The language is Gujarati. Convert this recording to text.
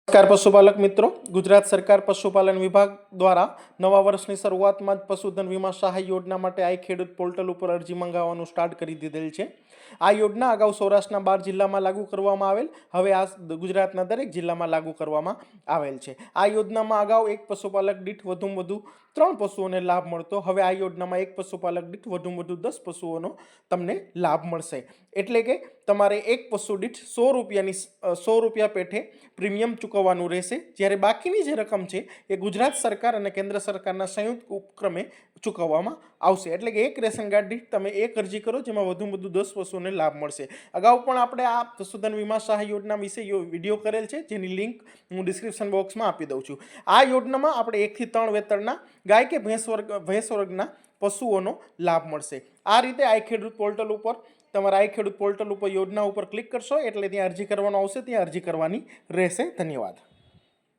નમસ્કાર પશુપાલક મિત્રો, ગુજરાત સરકાર પશુપાલન વિભાગ દ્વારા નવા વર્ષની શરૂઆતમાં જ પશુધન વીમા સહાય યોજના માટે આઈ ખેડૂત પોર્ટલ ઉપર અરજી મંગાવવાનું સ્ટાર્ટ કરી દીધેલ છે। આ યોજના અગાઉ સૌરાષ્ટ્રના 12 જિલ્લામાં લાગુ કરવામાં આવેલ, હવે આ ગુજરાતના દરેક જિલ્લામાં લાગુ કરવામાં આવેલ છે। આ યોજનામાં અગાઉ એક પશુપાલક દીઠ વધુમાં વધુ 3 પશુઓને લાભ મળતો, હવે આ યોજનામાં એક પશુપાલક દીઠ વધુમાં વધુ 10 પશુઓનો તમને લાભ મળશે। એટલે કે તમારે એક પશુ દીઠ 100 રૂપિયા પેઠે પ્રીમિયમ ચૂકવવાનું રહેશે, જ્યારે બાકીની જે રકમ છે એ ગુજરાત સરકાર અને કેન્દ્ર સરકારના સંયુક્ત ઉપક્રમે ચૂકવવામાં આવશે। એટલે કે એક રેશન કાર્ડ દીઠ તમે એક અરજી કરો જેમાં વધુમાં વધુ 10 પશુઓને લાભ મળશે। અગાઉ પણ આપણે આ પશુધન વીમા સહાય યોજના વિશે વિડીયો કરેલ છે, જેની લિંક હું ડિસ્ક્રિપ્શન બોક્સમાં આપી દઉં છું। આ યોજનામાં આપણે 1 થી 3 વેતરના ગાય કે ભેંસ વર્ગના પશુઓનો લાભ મળશે। આ રીતે આઈ ખેડૂત પોર્ટલ ઉપર તમારા આઈ ખેડૂત પોર્ટલ ઉપર યોજના ઉપર ક્લિક કરશો એટલે ત્યાં અરજી કરવાનો આવશે, ત્યાં અરજી કરવાની રહેશે। ધન્યવાદ।